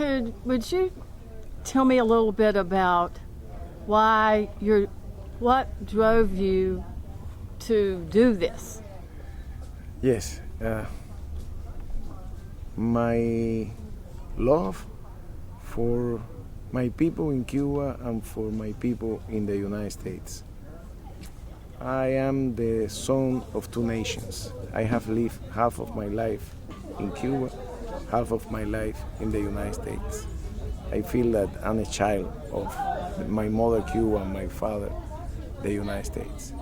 would you tell me a little bit about what drove you to do this? Yes, my love for my people in Cuba and for my people in the United States. I am the son of two nations. I have lived half of my life in Cuba, half of my life in the United States. I feel that I'm a child of my mother Cuba and my father the United States.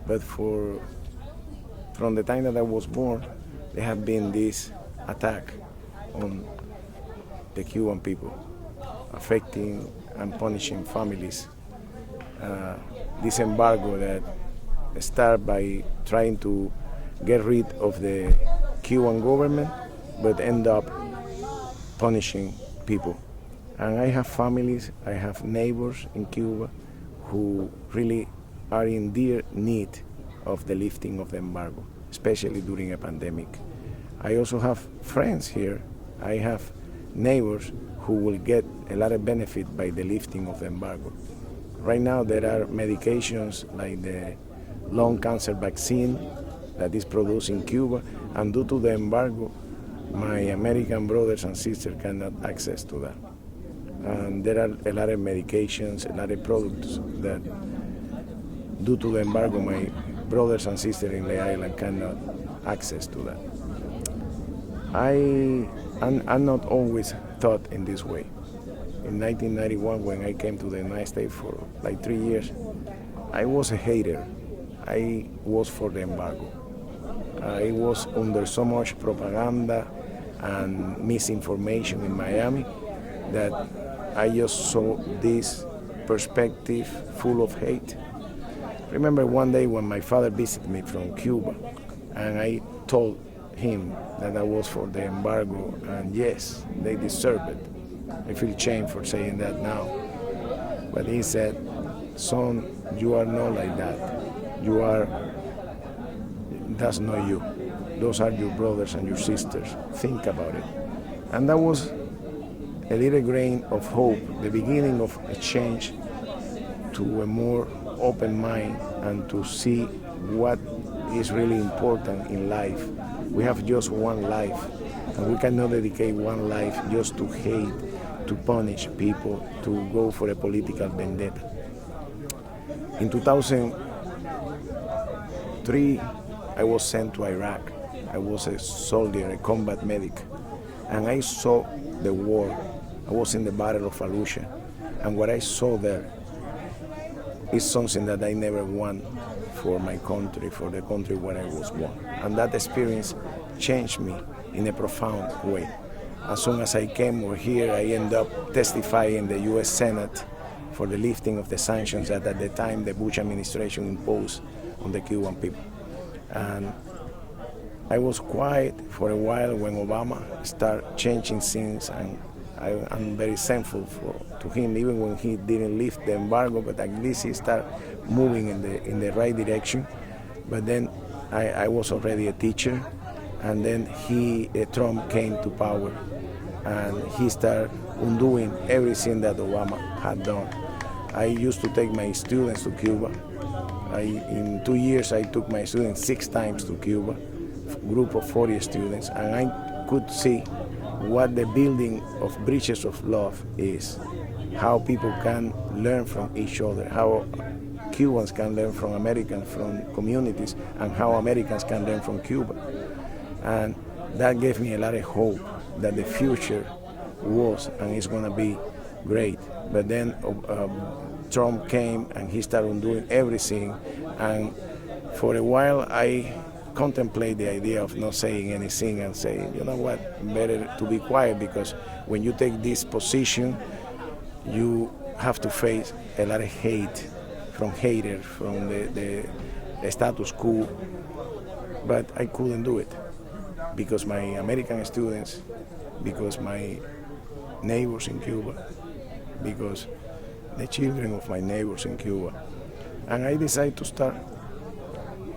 But from the time that I was born, there have been this attack on the Cuban people, affecting and punishing families. This embargo that started by trying to get rid of the Cuban government, but end up punishing people. And I have families, I have neighbors in Cuba who really are in dear need of the lifting of the embargo, especially during a pandemic. I also have friends here. I have neighbors who will get a lot of benefit by the lifting of the embargo. Right now there are medications like the lung cancer vaccine that is produced in Cuba, and due to the embargo, my American brothers and sisters cannot access to that. And there are a lot of medications, a lot of products that, due to the embargo, my brothers and sisters in the island cannot access to that. I'm not always thought in this way. In 1991, when I came to the United States for like 3 years, I was a hater. I was for the embargo. I was under so much propaganda and misinformation in Miami that I just saw this perspective full of hate. Remember one day when my father visited me from Cuba, and I told him that I was for the embargo, and yes, they deserve it. I feel shame for saying that now. But he said, son, you are not like that. That's not you. Those are your brothers and your sisters. Think about it. And that was a little grain of hope, the beginning of a change to a more open mind and to see what is really important in life. We have just one life, and we cannot dedicate one life just to hate, to punish people, to go for a political vendetta. In 2003, I was sent to Iraq. I was a soldier, a combat medic, and I saw the war. I was in the Battle of Fallujah, and what I saw there is something that I never want for my country, for the country where I was born. And that experience changed me in a profound way. As soon as I came over here, I ended up testifying in the U.S. Senate for the lifting of the sanctions that at the time the Bush administration imposed on the Cuban people. And I was quiet for a while when Obama started changing things, and I'm very thankful to him, even when he didn't lift the embargo, but at least he started moving in the right direction. But then I was already a teacher, and then Trump came to power, and he started undoing everything that Obama had done. I used to take my students to Cuba. In 2 years, I took my students 6 times to Cuba, a group of 40 students, and I could see what the building of bridges of love is, how people can learn from each other, how Cubans can learn from Americans, from communities, and how Americans can learn from Cuba. And that gave me a lot of hope that the future was and is going to be great. But then Trump came and he started doing everything, and for a while I contemplate the idea of not saying anything and saying, you know what, better to be quiet, because when you take this position, you have to face a lot of hate from haters, from the status quo. But I couldn't do it because my American students, because my neighbors in Cuba, because the children of my neighbors in Cuba. And I decided to start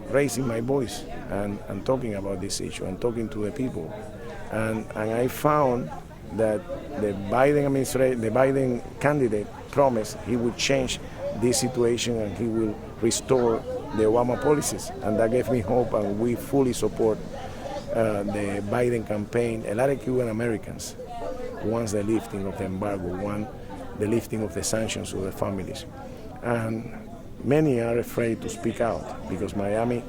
raising my voice and talking about this issue and talking to the people. And I found that the Biden administration, the Biden candidate promised he would change this situation and he will restore the Obama policies. And that gave me hope, and we fully support the Biden campaign. A lot of Cuban Americans want the lifting of the embargo, want the lifting of the sanctions to their families. And many are afraid to speak out because Miami,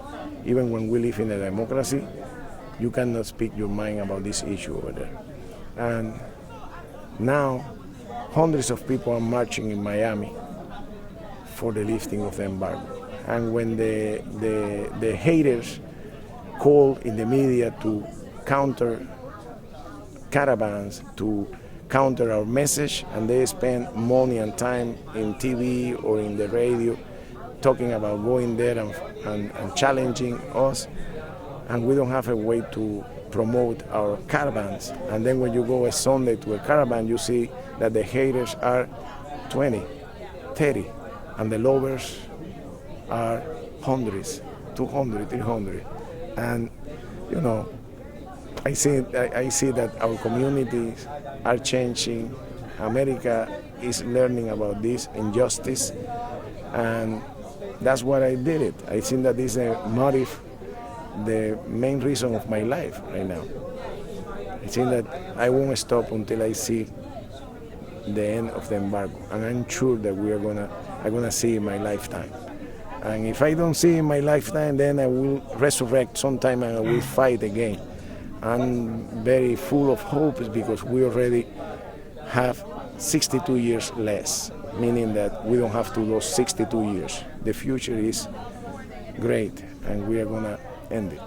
even when we live in a democracy, you cannot speak your mind about this issue over there. And now, hundreds of people are marching in Miami for the lifting of the embargo. And when the haters call in the media to counter caravans, to counter our message, and they spend money and time in TV or in the radio talking about going there and challenging us, and we don't have a way to promote our caravans. And then when you go a Sunday to a caravan, you see that the haters are 20, 30, and the lovers are hundreds, 200, 300. And, you know, I see that our communities are changing. America is learning about this injustice, and that's why I did it. I think that this is a motive, the main reason of my life right now. I think that I won't stop until I see the end of the embargo, and I'm sure that I'm gonna see in my lifetime. And if I don't see in my lifetime, then I will resurrect sometime and I will fight again. I'm very full of hope because we already have 62 years less, meaning that we don't have to lose 62 years. The future is great, and we are gonna end it.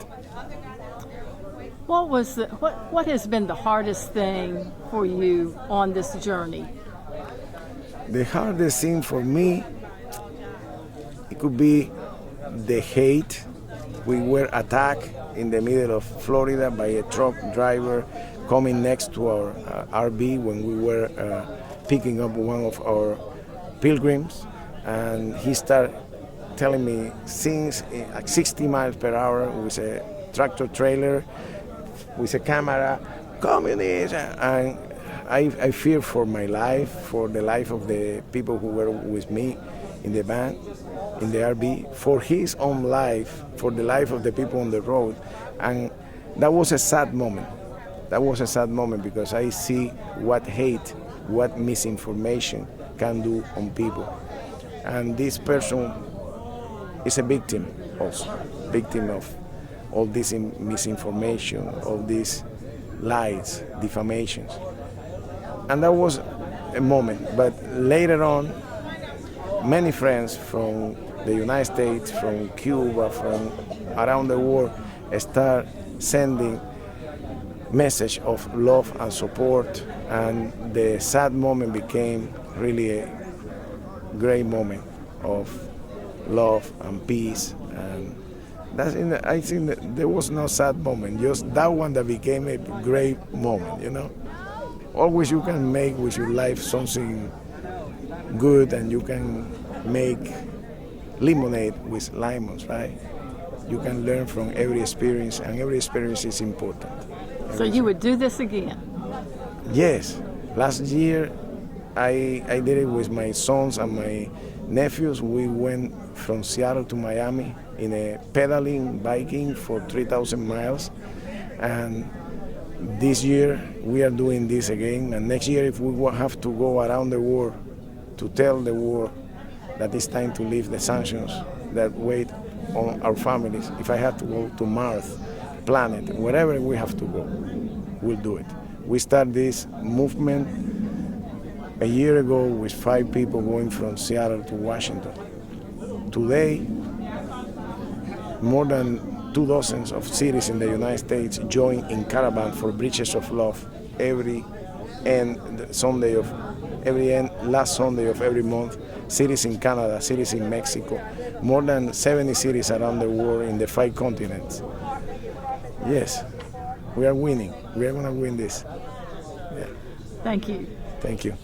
What has been the hardest thing for you on this journey? The hardest thing for me, it could be the hate. We were attacked in the middle of Florida by a truck driver coming next to our RV when we were picking up one of our pilgrims, and he started telling me things at 60 miles per hour with a tractor trailer, with a camera, communist, and I fear for my life, for the life of the people who were with me in the van, in the RV, for his own life, for the life of the people on the road. And that was a sad moment. That was a sad moment because I see what hate, what misinformation can do on people. And this person is a victim also, victim of all this misinformation, all these lies, defamations. And that was a moment. But later on, many friends from the United States, from Cuba, from around the world start sending message of love and support, and the sad moment became really a great moment of love and peace. And I think that there was no sad moment, just that one that became a great moment, you know. Always you can make with your life something good, and you can make lemonade with lemons, right? You can learn from every experience, and every experience is important. So you would do this again? Yes. Last year, I did it with my sons and my nephews. We went from Seattle to Miami in a pedaling, biking for 3,000 miles. And this year, we are doing this again. And next year, if we will have to go around the world to tell the world that it's time to lift the sanctions that wait on our families. If I have to go to Mars, planet, wherever we have to go, we'll do it. We started this movement a year ago with 5 people going from Seattle to Washington. Today, more than 2 dozen of cities in the United States join in caravan for Bridges of Love last Sunday of every month. Cities in Canada, cities in Mexico, more than 70 cities around the world in the 5 continents. Yes, we are winning. We are going to win this. Yeah. Thank you. Thank you.